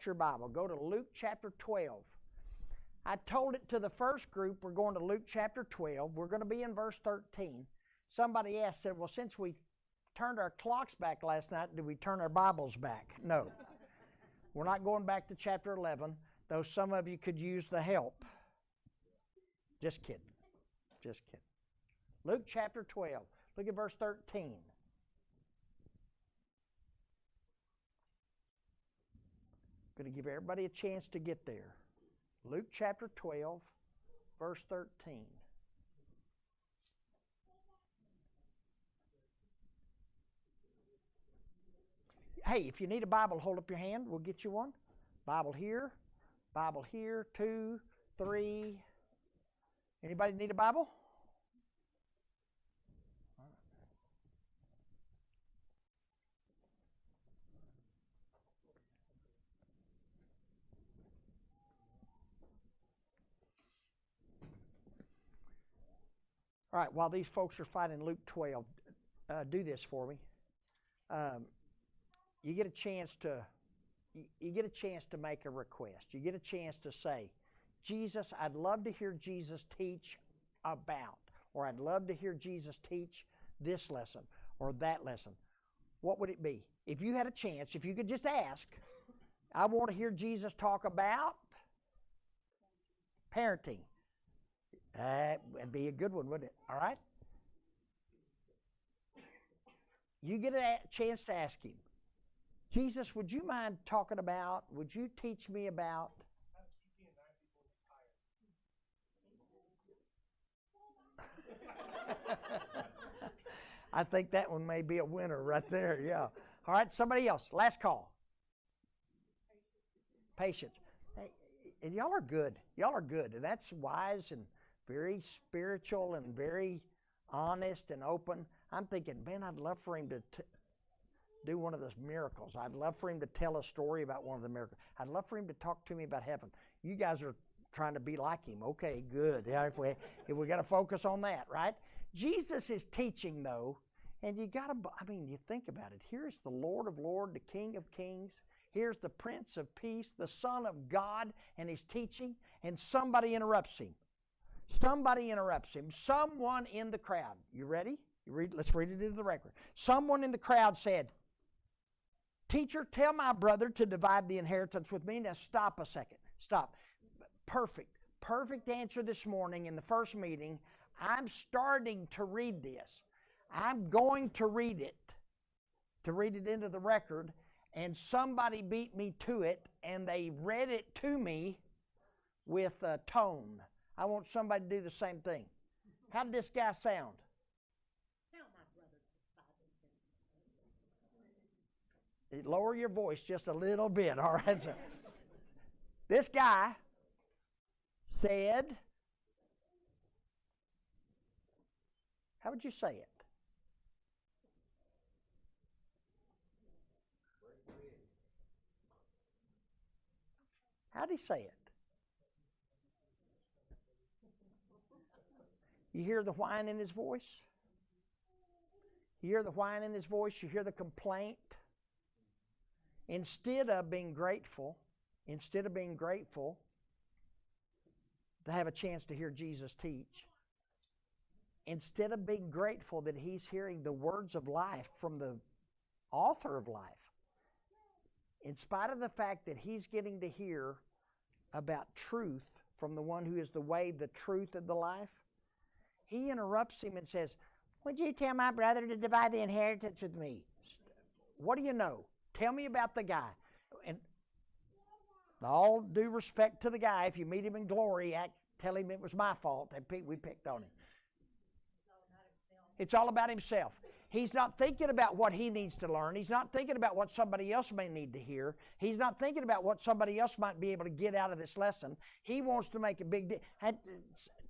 your Bible. Go to Luke chapter 12. I told it to the first group, we're going to Luke chapter 12. We're going to be in verse 13. Somebody asked, said, well, since we turned our clocks back last night, did we turn our Bibles back? No. We're not going back to chapter 11, though some of you could use the help. Just kidding. Just kidding. Luke chapter 12. Look at verse 13. I'm going to give everybody a chance to get there. Luke chapter 12, verse 13. Hey, if you need a Bible, hold up your hand. We'll get you one. Bible here, 2, 3. Anybody need a Bible? All right, while these folks are finding Luke 12, do this for me. You get a chance to make a request. You get a chance to say, Jesus, I'd love to hear Jesus teach about, or I'd love to hear Jesus teach this lesson or that lesson. What would it be? If you had a chance, if you could just ask, I want to hear Jesus talk about parenting. That'd be a good one, wouldn't it? All right? You get a chance to ask him, Jesus, would you mind talking about, would you teach me about? I think that one may be a winner right there, yeah. All right, somebody else. Last call. Patience. Hey, and y'all are good. Y'all are good. And that's wise and very spiritual and very honest and open. I'm thinking, man, I'd love for him to do one of those miracles. I'd love for him to tell a story about one of the miracles. I'd love for him to talk to me about heaven. You guys are trying to be like him. Okay, good. Yeah, if we got to focus on that, right? Jesus is teaching, though, and you think about it. Here's the Lord of Lords, the King of Kings. Here's the Prince of Peace, the Son of God, and he's teaching, and somebody interrupts him. Somebody interrupts him. Someone in the crowd. You ready? Let's read it into the record. Someone in the crowd said, Teacher, tell my brother to divide the inheritance with me. Now stop a second. Stop. Perfect answer this morning in the first meeting. I'm starting to read this. I'm going to read it into the record, and somebody beat me to it, and they read it to me with a tone. I want somebody to do the same thing. How did this guy sound? Lower your voice just a little bit, all right? So, this guy said, how would you say it? How'd he say it? You hear the whine in his voice? You hear the whine in his voice? You hear the complaint? Instead of being grateful to have a chance to hear Jesus teach, instead of being grateful that he's hearing the words of life from the author of life, in spite of the fact that he's getting to hear about truth from the one who is the way, the truth, and the life, he interrupts him and says, would you tell my brother to divide the inheritance with me? What do you know? Tell me about the guy. And all due respect to the guy, if you meet him in glory, tell him it was my fault that we picked on him. It's all about himself. He's not thinking about what he needs to learn. He's not thinking about what somebody else may need to hear. He's not thinking about what somebody else might be able to get out of this lesson. He wants to make a big deal.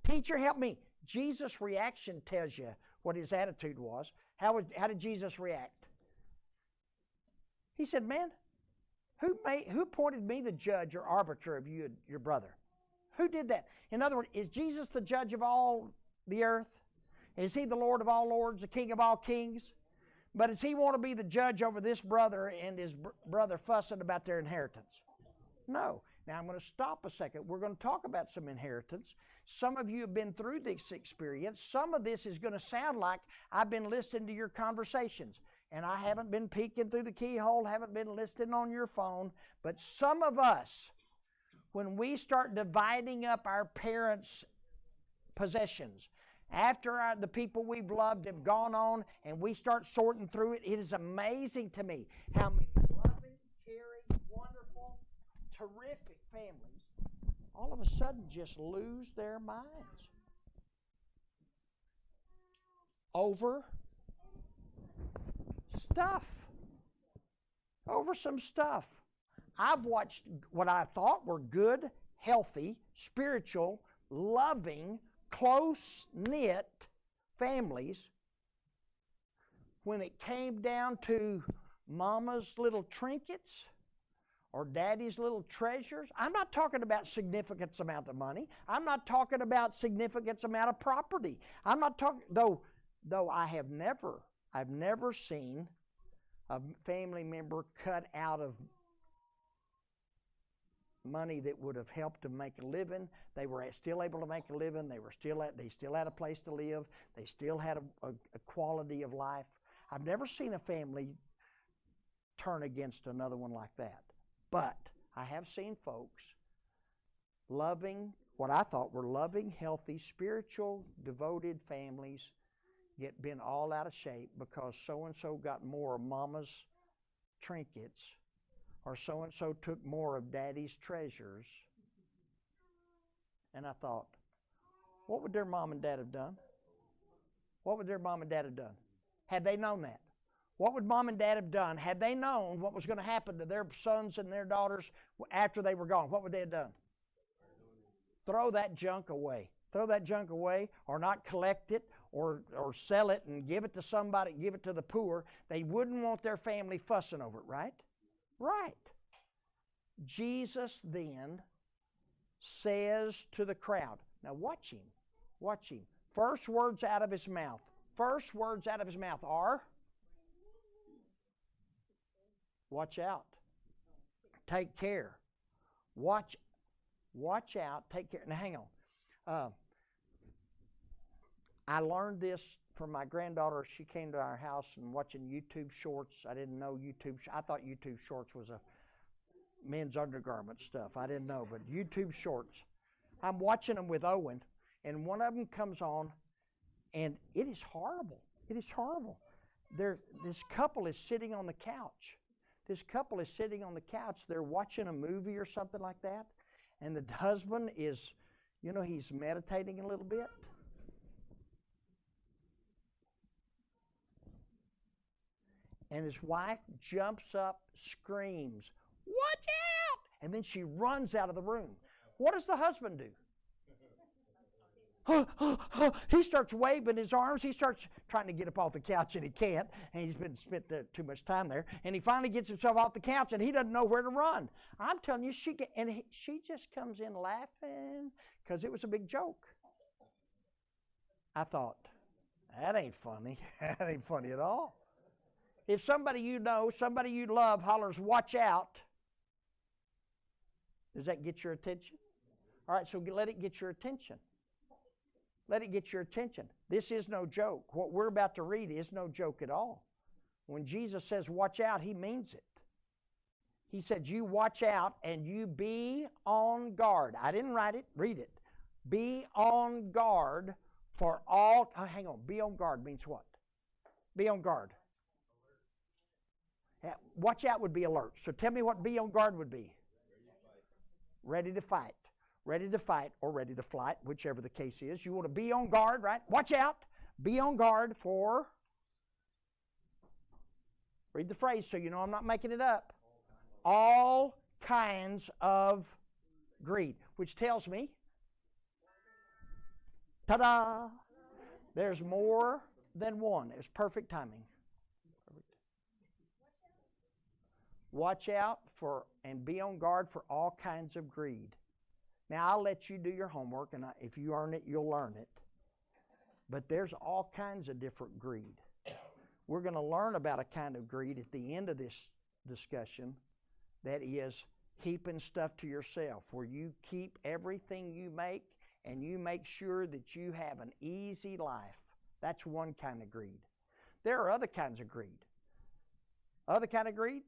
Teacher, help me. Jesus' reaction tells you what his attitude was. How did Jesus react? He said, man, who appointed me the judge or arbiter of you and your brother? Who did that? In other words, is Jesus the judge of all the earth? Is he the Lord of all lords, the King of all kings? But does he want to be the judge over this brother and his brother fussing about their inheritance? No. Now I'm going to stop a second. We're going to talk about some inheritance. Some of you have been through this experience. Some of this is going to sound like I've been listening to your conversations. And I haven't been peeking through the keyhole, haven't been listening on your phone. But some of us, when we start dividing up our parents' possessions, after the people we've loved have gone on and we start sorting through it, it is amazing to me how many loving, caring, wonderful, terrific families all of a sudden just lose their minds over stuff. Over some stuff. I've watched what I thought were good, healthy, spiritual, loving, close-knit families. When it came down to mama's little trinkets or daddy's little treasures, I'm not talking about significant amount of money. I'm not talking about significant amount of property. I'm not talking, though I've never seen a family member cut out of money that would have helped them make a living. They were still able to make a living. They still had a place to live. They still had a quality of life. I've never seen a family turn against another one like that. But I have seen folks loving, what I thought were loving, healthy, spiritual, devoted families get bent all out of shape because so-and-so got more of mama's trinkets, or so-and-so took more of daddy's treasures. And I thought, what would their mom and dad have done? What would their mom and dad have done had they known that? What would mom and dad have done had they known what was going to happen to their sons and their daughters after they were gone? What would they have done? Throw that junk away. Throw that junk away, or not collect it, or sell it and give it to somebody, give it to the poor. They wouldn't want their family fussing over it, right? Right. Jesus then says to the crowd, now watch him, watch him. First words out of his mouth are, watch out, take care, watch out, take care. Now hang on. I learned this from my granddaughter. She came to our house and watching YouTube shorts. I didn't know YouTube. I thought YouTube shorts was a men's undergarment stuff. I didn't know, but YouTube shorts. I'm watching them with Owen, and one of them comes on, and it is horrible. It is horrible. This couple is sitting on the couch. They're watching a movie or something like that, and the husband is, he's meditating a little bit. And his wife jumps up, screams, "Watch out!" And then she runs out of the room. What does the husband do? He starts waving his arms. He starts trying to get up off the couch, and he can't. And he's been spent too much time there. And he finally gets himself off the couch, and he doesn't know where to run. I'm telling you, she just comes in laughing because it was a big joke. I thought, that ain't funny. That ain't funny at all. If somebody you know, somebody you love hollers, "Watch out," does that get your attention? All right, so let it get your attention. Let it get your attention. This is no joke. What we're about to read is no joke at all. When Jesus says watch out, he means it. He said, you watch out and you be on guard. I didn't write it, read it. Be on guard for all. Hang on, be on guard means what? Be on guard. Watch out would be alert. So tell me what be on guard would be. Ready to fight. Ready to fight or ready to flight, whichever the case is. You want to be on guard, right? Watch out. Be on guard for, read the phrase so you know I'm not making it up. All kinds of greed. Which tells me, ta-da, there's more than one. It was perfect timing. Watch out for and be on guard for all kinds of greed. Now, I'll let you do your homework, and if you earn it, you'll learn it. But there's all kinds of different greed. We're going to learn about a kind of greed at the end of this discussion that is heaping stuff to yourself, where you keep everything you make and you make sure that you have an easy life. That's one kind of greed. There are other kinds of greed. Other kind of greed?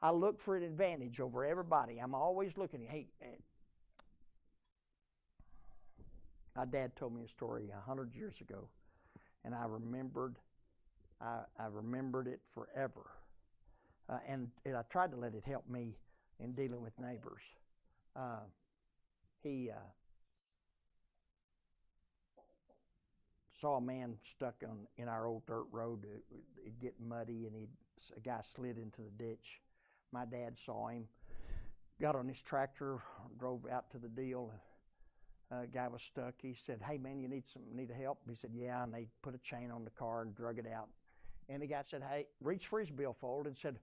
I look for an advantage over everybody. I'm always looking. Hey, my dad told me a story 100 years ago, and I remembered it forever. And I tried to let it help me in dealing with neighbors. He saw a man stuck in our old dirt road. It'd get muddy, and a guy slid into the ditch. My dad saw him, got on his tractor, drove out to the deal. Guy was stuck. He said, "Hey man, you need help?" He said, "Yeah." And they put a chain on the car and drug it out. And the guy said, "Hey," reached for his billfold and said,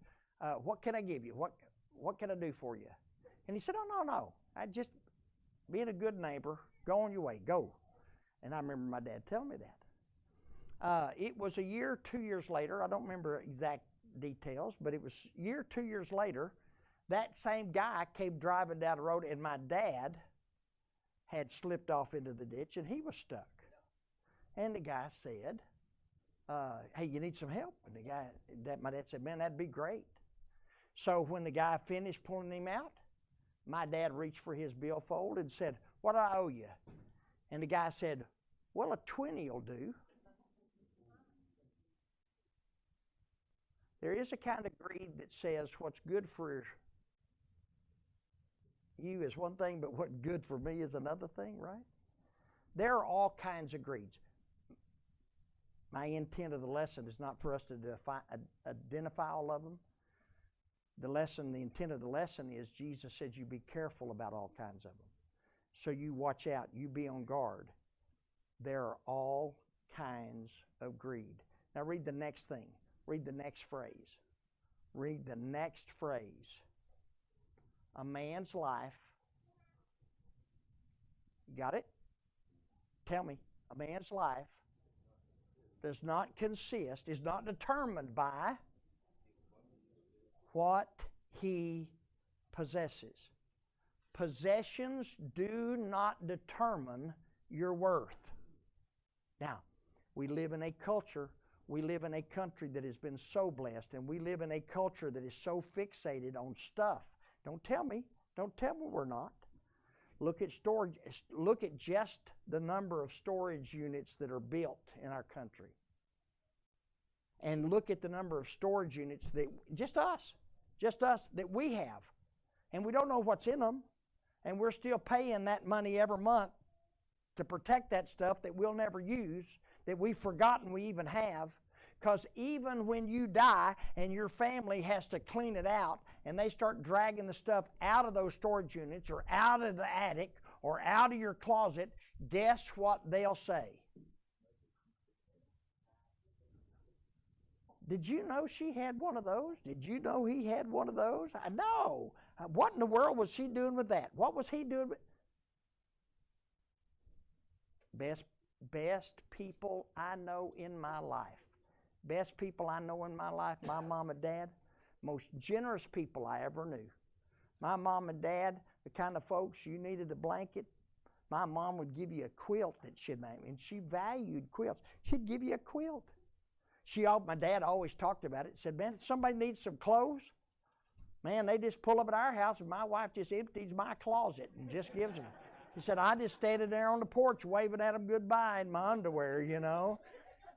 "What can I give you? What can I do for you?" And he said, "Oh no. I just being a good neighbor. Go on your way. Go." And I remember my dad telling me that. It was a year, 2 years later. I don't remember exact details, but it was a year, 2 years later. That same guy came driving down the road, and my dad had slipped off into the ditch, and he was stuck. And the guy said, "Hey, you need some help?" And my dad said, "Man, that'd be great." So when the guy finished pulling him out, my dad reached for his billfold and said, "What do I owe you?" And the guy said, "Well, a 20 will do." There is a kind of greed that says what's good for you is one thing, but what's good for me is another thing, right? There are all kinds of greeds. My intent of the lesson is not for us to identify all of them. The intent of the lesson is Jesus said you be careful about all kinds of them. So you watch out, you be on guard. There are all kinds of greed. Now read the next thing. Read the next phrase. Read the next phrase. A man's life. You got it? Tell me. A man's life does not consist, is not determined by what he possesses. Possessions do not determine your worth. Now, we live in a culture, we live in a country that has been so blessed, and we live in a culture that is so fixated on stuff. Don't tell me we're not. Look at storage. Look at just the number of storage units that are built in our country. And look at the number of storage units that just us that we have. And we don't know what's in them. And we're still paying that money every month to protect that stuff that we'll never use, that we've forgotten we even have. Because even when you die and your family has to clean it out and they start dragging the stuff out of those storage units or out of the attic or out of your closet, guess what they'll say? Did you know she had one of those? Did you know he had one of those? I know. What in the world was she doing with that? What was he doing with best people I know in my life. Best people I know in my life, my mom and dad, most generous people I ever knew. My mom and dad, the kind of folks you needed a blanket, my mom would give you a quilt that she'd make, and she valued quilts. She'd give you a quilt. My dad always talked about it, said, man, if somebody needs some clothes, man, they just pull up at our house and my wife just empties my closet and just gives them. He said, I just standing there on the porch waving at them goodbye in my underwear, you know.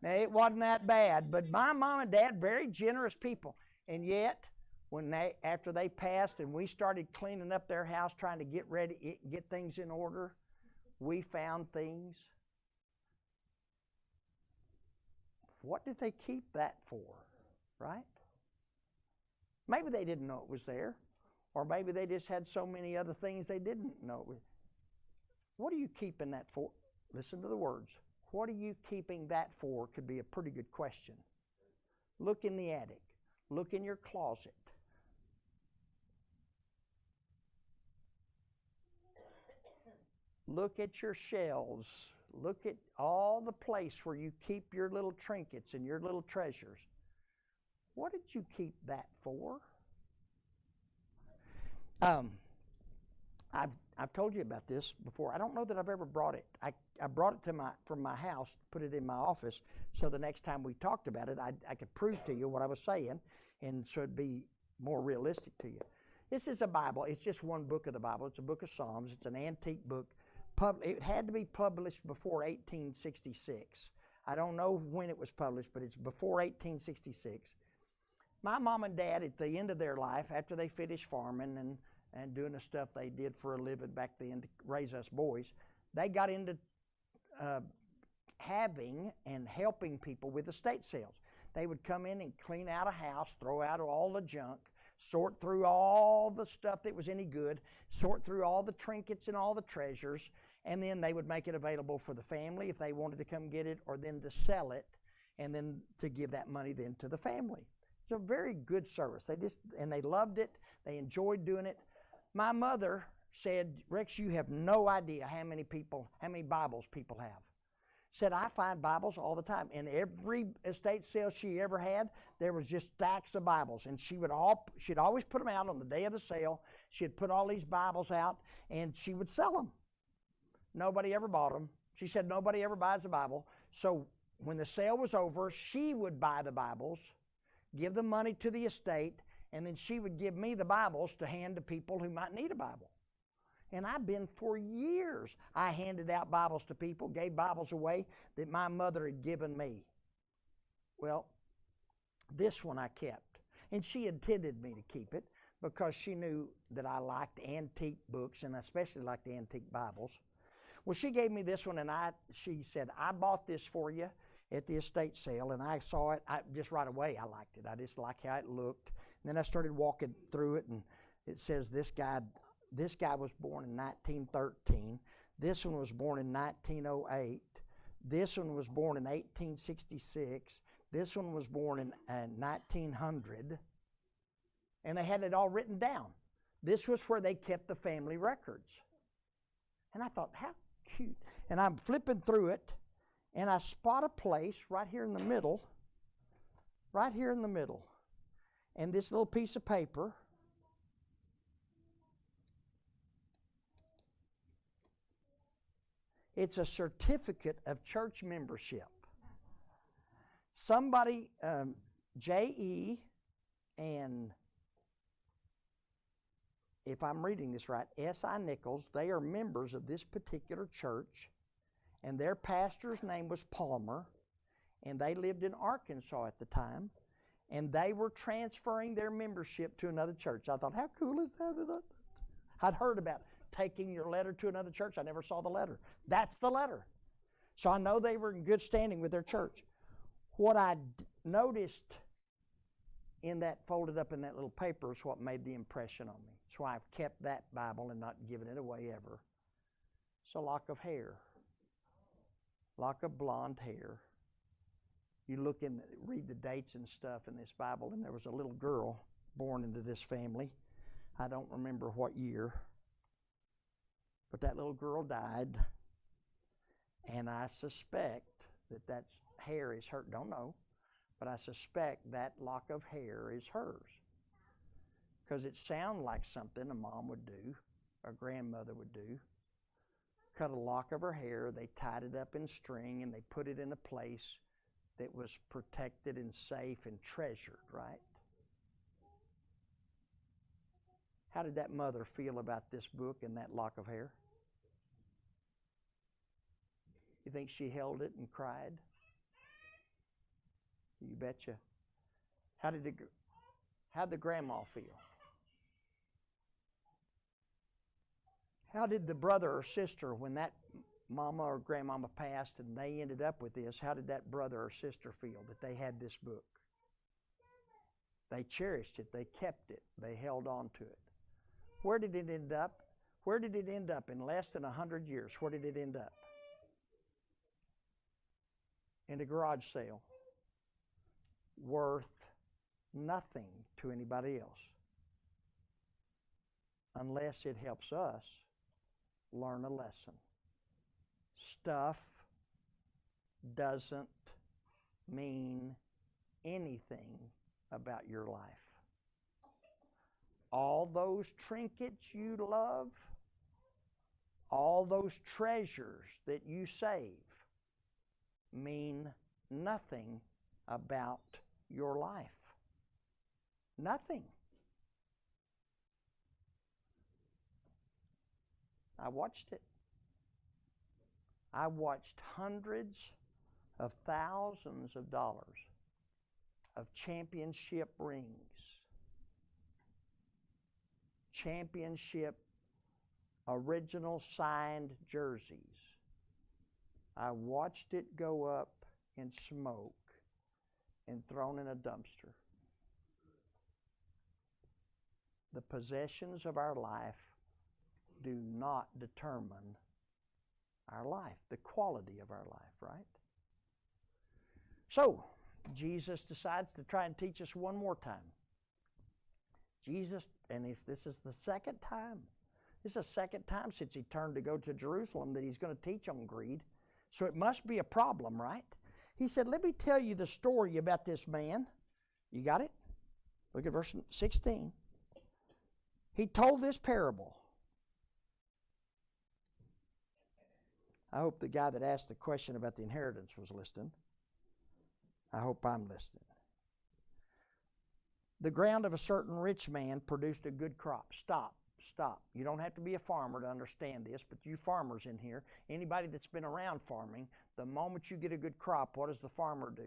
Now, it wasn't that bad, but my mom and dad, very generous people. And yet, after they passed and we started cleaning up their house, trying to get things in order, we found things. What did they keep that for, right? Maybe they didn't know it was there, or maybe they just had so many other things they didn't know it was. What are you keeping that for? Listen to the words. What are you keeping that for could be a pretty good question. Look in the attic. Look in your closet. Look at your shelves. Look at all the place where you keep your little trinkets and your little treasures. What did you keep that for? Um, I've told you about this before. I don't know that I've ever brought it. I brought it from my house, put it in my office, so the next time we talked about it, I could prove to you what I was saying, and so it'd be more realistic to you. This is a Bible. It's just one book of the Bible. It's a book of Psalms. It's an antique book. It had to be published before 1866. I don't know when it was published, but it's before 1866. My mom and dad, at the end of their life, after they finished farming and doing the stuff they did for a living back then to raise us boys, they got into having and helping people with estate sales. They would come in and clean out a house, throw out all the junk, sort through all the stuff that was any good, sort through all the trinkets and all the treasures, and then they would make it available for the family if they wanted to come get it, or then to sell it, and then to give that money then to the family. It's a very good service. They loved it. They enjoyed doing it. My mother said, Rex, you have no idea how many Bibles people have. Said, I find Bibles all the time. In every estate sale she ever had, there was just stacks of Bibles. And she'd always put them out on the day of the sale. She'd put all these Bibles out, and she would sell them. Nobody ever bought them. She said nobody ever buys a Bible. So when the sale was over, she would buy the Bibles, give the money to the estate, and then she would give me the Bibles to hand to people who might need a Bible. And I've been for years. I handed out Bibles to people, gave Bibles away that my mother had given me. Well, this one I kept. And she intended me to keep it because she knew that I liked antique books, and I especially liked antique Bibles. Well, she gave me this one, and she said, I bought this for you at the estate sale, and I saw it. Just right away, I liked it. I just liked how it looked. And then I started walking through it, and it says this guy was born in 1913. This one was born in 1908. This one was born in 1866. This one was born in 1900. And they had it all written down. This was where they kept the family records. And I thought, how cute. And I'm flipping through it, and I spot a place right here in the middle. And this little piece of paper, it's a certificate of church membership. Somebody, J.E. and, if I'm reading this right, S.I. Nichols, they are members of this particular church, and their pastor's name was Palmer, and they lived in Arkansas at the time, and they were transferring their membership to another church. I thought, how cool is that? I'd heard about taking your letter to another church. I never saw the letter. That's the letter. So I know they were in good standing with their church. What I noticed in that, folded up in that little paper, is what made the impression on me. So I've kept that Bible and not given it away ever. It's a lock of hair. Lock of blonde hair. You look and read the dates and stuff in this Bible, and there was a little girl born into this family. I don't remember what year. But that little girl died, and I suspect that hair is hers. Don't know, but I suspect that lock of hair is hers. Because it sounded like something a mom would do, a grandmother would do. Cut a lock of her hair, they tied it up in string, and they put it in a place that was protected and safe and treasured, right? How did that mother feel about this book and that lock of hair? You think she held it and cried? You betcha. How did the grandma feel? How did the brother or sister, when that mama or grandmama passed and they ended up with this, how did that brother or sister feel that they had this book? They cherished it. They kept it. They held on to it. Where did it end up? Where did it end up in less than 100 years? Where did it end up? In a garage sale. Worth nothing to anybody else. Unless it helps us learn a lesson. Stuff doesn't mean anything about your life. all those trinkets you love, all those treasures that you save mean nothing about your life. Nothing. I watched it. I watched hundreds of thousands of dollars of championship rings, championship original signed jerseys. I watched it go up in smoke and thrown in a dumpster. The possessions of our life do not determine our life, the quality of our life, right? So, Jesus decides to try and teach us one more time. Jesus, and this is the second time. This is the second time since he turned to go to Jerusalem that he's going to teach on greed. So it must be a problem, right? He said, let me tell you the story about this man. You got it? Look at verse 16. He told this parable. I hope the guy that asked the question about the inheritance was listening. I hope I'm listening. The ground of a certain rich man produced a good crop. Stop. You don't have to be a farmer to understand this, but you farmers in here, anybody that's been around farming, the moment you get a good crop, what does the farmer do?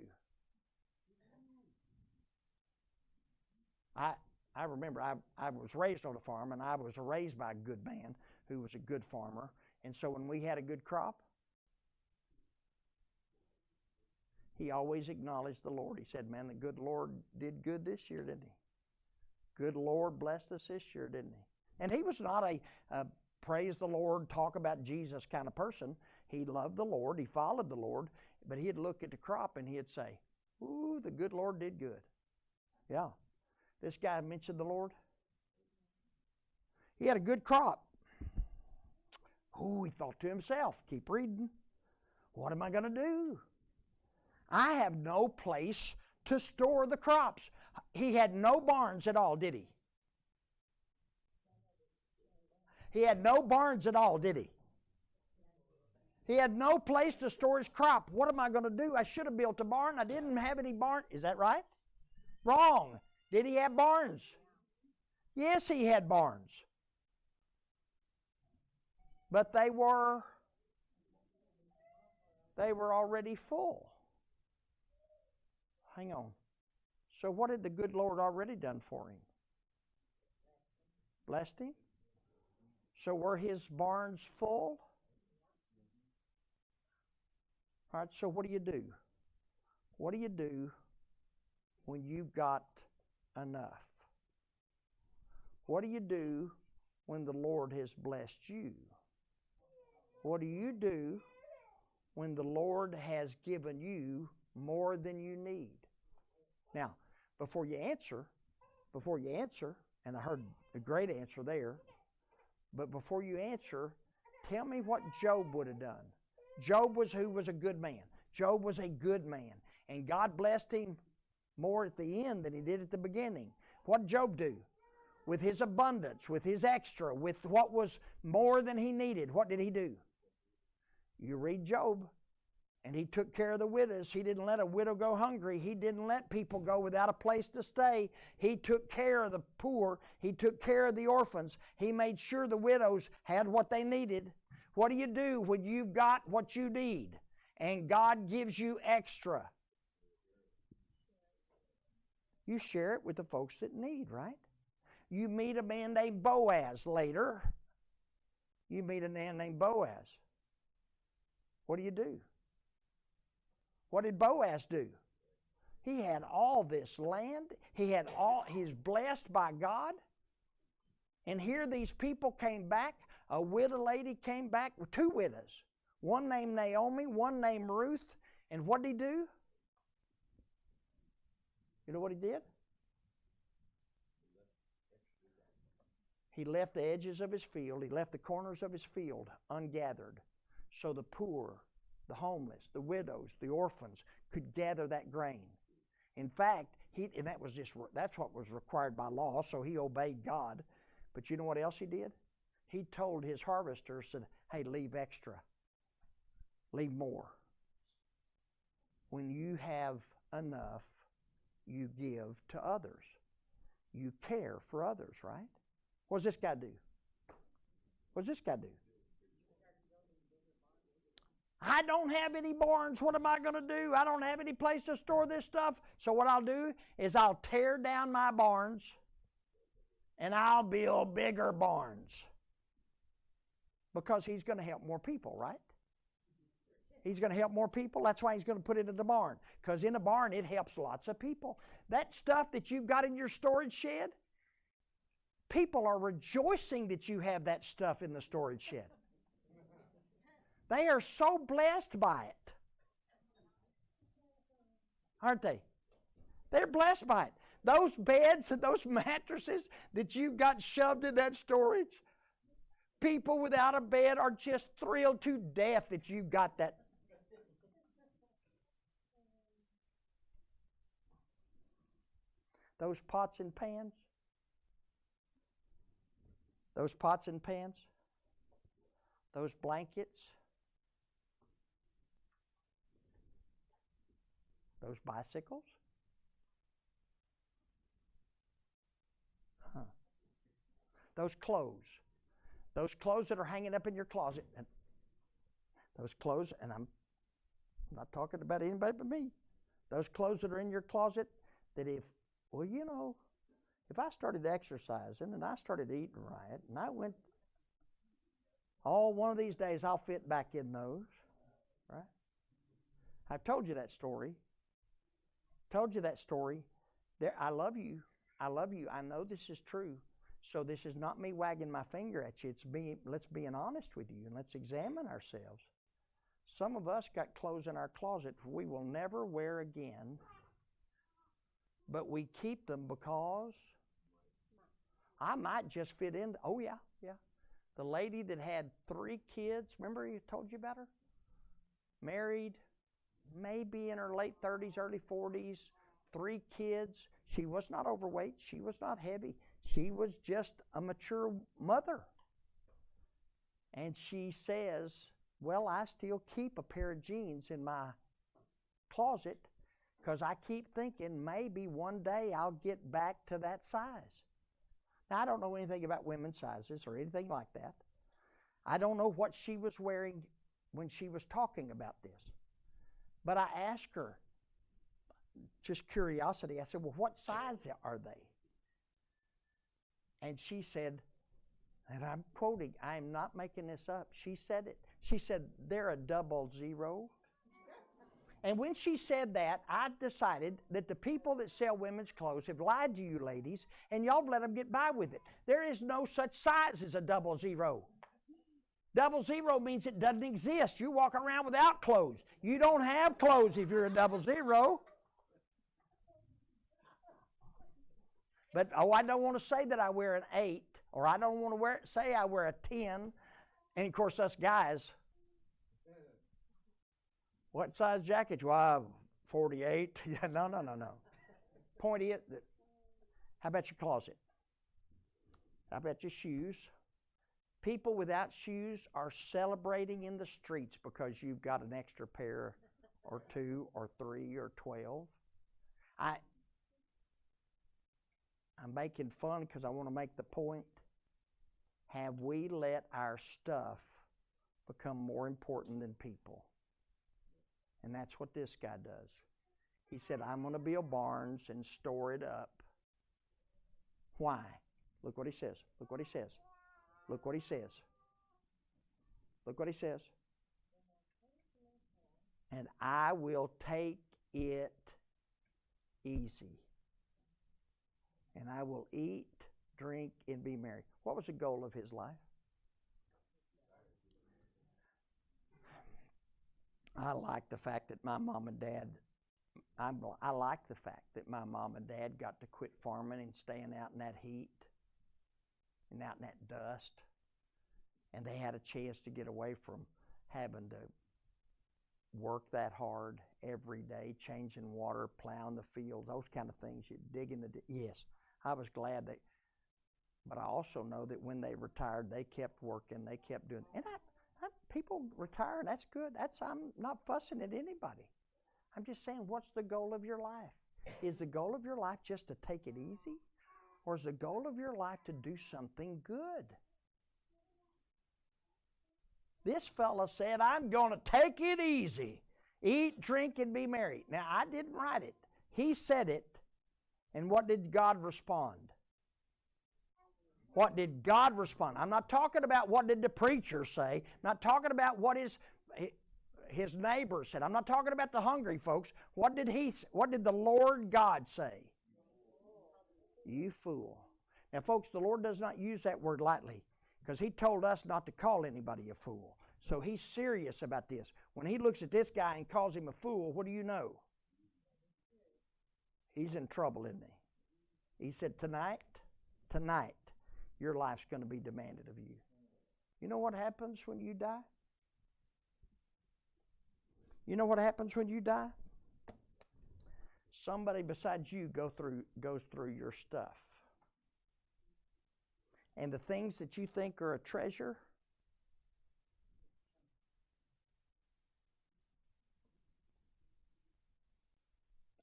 I remember I was raised on a farm, and I was raised by a good man who was a good farmer. And so when we had a good crop, he always acknowledged the Lord. He said, man, the good Lord did good this year, didn't he? Good Lord blessed us this year, didn't he? And he was not a praise the Lord, talk about Jesus kind of person. He loved the Lord. He followed the Lord. But he'd look at the crop and he'd say, ooh, the good Lord did good. Yeah. This guy mentioned the Lord. He had a good crop. Ooh, he thought to himself, keep reading. What am I going to do? I have no place to store the crops. He had no barns at all, did he? He had no barns at all, did he? He had no place to store his crop. What am I going to do? I should have built a barn. I didn't have any barn. Is that right? Wrong. Did he have barns? Yes, he had barns. But they were already full. Hang on. So what had the good Lord already done for him? Blessed him? So were his barns full? All right, so what do you do? What do you do when you've got enough? What do you do when the Lord has blessed you? What do you do when the Lord has given you more than you need? Now, before you answer, and I heard a great answer there, but before you answer, tell me what Job would have done. Job was a good man. Job was a good man. And God blessed him more at the end than he did at the beginning. What did Job do? With his abundance, with his extra, with what was more than he needed, what did he do? You read Job, and he took care of the widows. He didn't let a widow go hungry. He didn't let people go without a place to stay. He took care of the poor. He took care of the orphans. He made sure the widows had what they needed. What do you do when you've got what you need and God gives you extra? You share it with the folks that need, right? You meet a man named Boaz later. You meet a man named Boaz. What do? What did Boaz do? He had all this land. He's blessed by God. And here these people came back. A widow lady came back with two widows. One named Naomi, one named Ruth. And what did he do? You know what he did? He left the edges of his field. He left the corners of his field ungathered, so the poor, the homeless, the widows, the orphans could gather that grain. In fact, And that's what was required by law, so he obeyed God. But you know what else he did? He told his harvesters, said, hey, leave extra. Leave more. When you have enough, you give to others. You care for others, right? What does this guy do? What does this guy do? I don't have any barns. What am I going to do? I don't have any place to store this stuff. So what I'll do is I'll tear down my barns and I'll build bigger barns. Because he's going to help more people, right? He's going to help more people. That's why he's going to put it in the barn. Because in a barn, it helps lots of people. That stuff that you've got in your storage shed, people are rejoicing that you have that stuff in the storage shed. They are so blessed by it. Aren't they? They're blessed by it. Those beds and those mattresses that you've got shoved in that storage, people without a bed are just thrilled to death that you've got that. Those pots and pans. Those pots and pans. Those blankets. Those bicycles. Those clothes. Those clothes that are hanging up in your closet. And those clothes, and I'm not talking about anybody but me. Those clothes that are in your closet that if I started exercising and I started eating right and I went, one of these days I'll fit back in those, right? I've told you that story. I love you. I know this is true. So this is not me wagging my finger at you. Let's be honest with you and let's examine ourselves. Some of us got clothes in our closet we will never wear again, but we keep them because I might just fit in. Oh, yeah. The lady that had 3 kids, remember he told you about her? Married, maybe in her late 30s, early 40s, 3 kids. She was not overweight. She was not heavy. She was just a mature mother. And she says, well, I still keep a pair of jeans in my closet because I keep thinking maybe one day I'll get back to that size. Now, I don't know anything about women's sizes or anything like that. I don't know what she was wearing when she was talking about this. But I asked her, just curiosity, I said, well, what size are they? And she said, and I'm quoting, I'm not making this up. She said it. She said, they're a 00. And when she said that, I decided that the people that sell women's clothes have lied to you ladies, and y'all let them get by with it. There is no such size as a 00. 00 means it doesn't exist. You're walking around without clothes. You don't have clothes if you're a 00. But, I don't want to say that I wear an 8, or I don't want to say I wear a 10. And, of course, us guys, what size jacket? Well, 48. No. Point is, how about your closet? How about your shoes? People without shoes are celebrating in the streets because you've got an extra pair or 2 or 3 or 12. I'm making fun because I want to make the point. Have we let our stuff become more important than people? And that's what this guy does. He said, I'm going to build barns and store it up. Why? Look what he says. Look what he says. Look what he says. Look what he says. And I will take it easy. And I will eat, drink, and be merry. What was the goal of his life? I like the fact that my mom and dad, I like the fact that my mom and dad got to quit farming and staying out in that heat and out in that dust. And they had a chance to get away from having to work that hard every day, changing water, plowing the field, those kind of things. You dig in the yes, I was glad they. But I also know that when they retired, they kept working, they kept doing. And people retire, that's good. I'm not fussing at anybody. I'm just saying, what's the goal of your life? Is the goal of your life just to take it easy? Or is the goal of your life to do something good? This fella said, I'm going to take it easy. Eat, drink, and be merry. Now, I didn't write it. He said it. And what did God respond? What did God respond? I'm not talking about what did the preacher say. I'm not talking about what his neighbor said. I'm not talking about the hungry folks. What did the Lord God say? You fool. Now, folks, the Lord does not use that word lightly because He told us not to call anybody a fool. So He's serious about this. When He looks at this guy and calls him a fool, what do you know? He's in trouble, isn't he? He said, tonight, your life's going to be demanded of you. You know what happens when you die? You know what happens when you die? Somebody besides you goes through your stuff. And the things that you think are a treasure,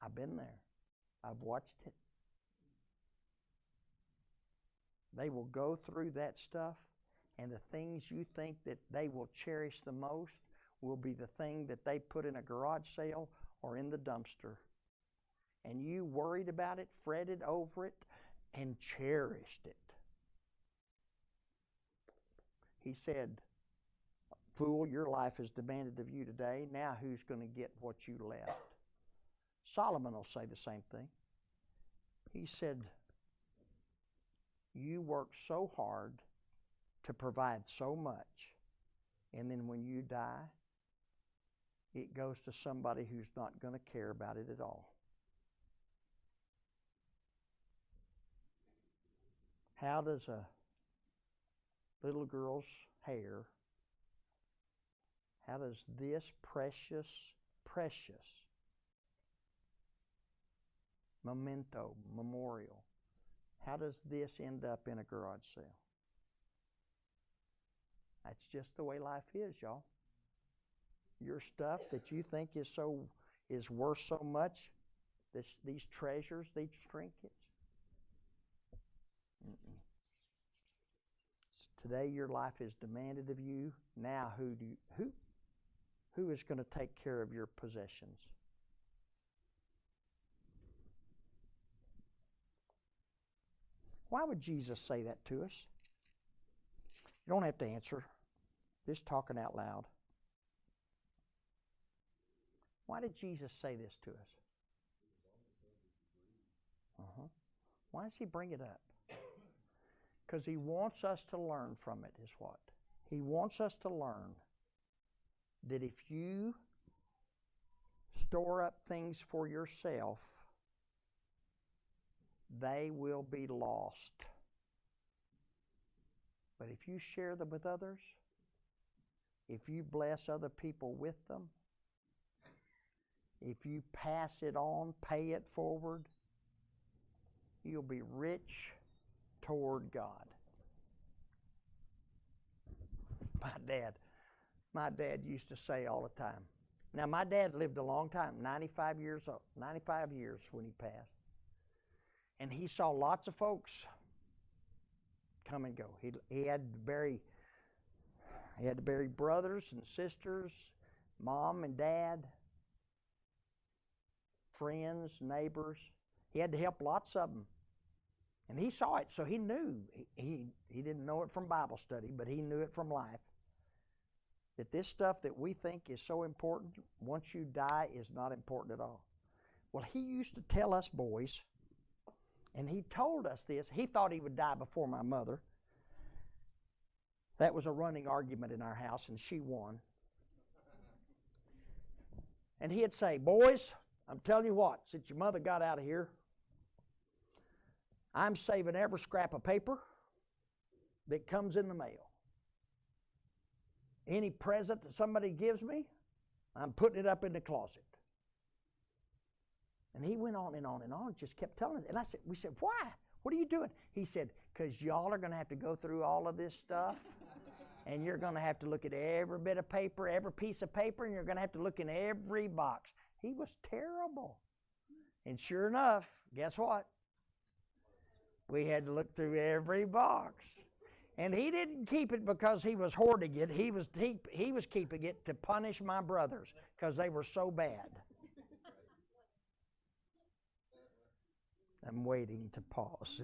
I've been there. I've watched it. They will go through that stuff, and the things you think that they will cherish the most will be the thing that they put in a garage sale or in the dumpster. And you worried about it, fretted over it, and cherished it. He said, fool, your life is demanded of you today. Now who's going to get what you left? Solomon will say the same thing. He said, you work so hard to provide so much, and then when you die, it goes to somebody who's not going to care about it at all. How does a little girl's hair, how does this precious memorial, how does this end up in a garage sale? That's just the way life is, y'all. Your stuff that you think is worth so much, these treasures, these trinkets. Today your life is demanded of you. Now who is going to take care of your possessions? Why would Jesus say that to us? You don't have to answer. Just talking out loud. Why did Jesus say this to us? Why does He bring it up? Because He wants us to learn from it, is what? He wants us to learn that if you store up things for yourself, they will be lost. But if you share them with others, if you bless other people with them, if you pass it on, pay it forward, you'll be rich toward God. My dad used to say all the time. Now, my dad lived a long time, 95 years old, 95 years when he passed. And he saw lots of folks come and go. He had to bury brothers and sisters, mom and dad, friends, neighbors. He had to help lots of them. And he saw it, so he knew. He didn't know it from Bible study, but he knew it from life. That this stuff that we think is so important, once you die, is not important at all. Well, he used to tell us boys, and he told us this. He thought he would die before my mother. That was a running argument in our house, and she won. And he'd say, boys, I'm telling you what, since your mother got out of here, I'm saving every scrap of paper that comes in the mail. Any present that somebody gives me, I'm putting it up in the closet. And he went on and on and on, just kept telling us. And we said, why? What are you doing? He said, because y'all are going to have to go through all of this stuff. And you're going to have to look at every bit of paper, every piece of paper, and you're going to have to look in every box. He was terrible. And sure enough, guess what? We had to look through every box. And he didn't keep it because he was hoarding it. He was keeping it to punish my brothers because they were so bad. I'm waiting to pause.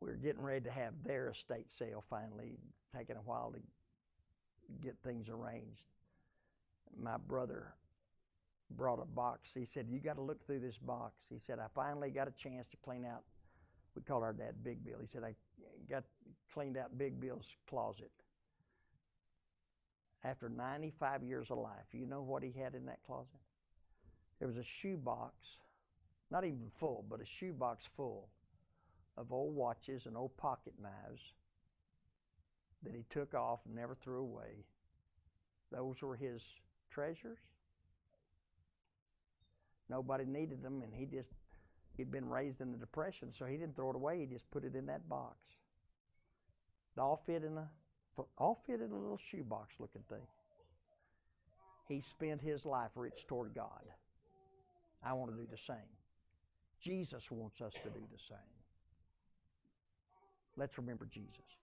We're getting ready to have their estate sale finally, taking a while to get things arranged. My brother brought a box. He said, you got to look through this box. He said, I finally got a chance to clean out, we call our dad Big Bill. He said, I got cleaned out Big Bill's closet. After 95 years of life, you know what he had in that closet? There was a shoe box, not even full, but a shoe box full of old watches and old pocket knives that he took off and never threw away. Those were his treasures. Nobody needed them, and he'd been raised in the Depression, so he didn't throw it away. He just put it in that box. It all fit in a little shoebox looking thing. He spent his life rich toward God. I want to do the same. Jesus wants us to do the same. Let's remember Jesus.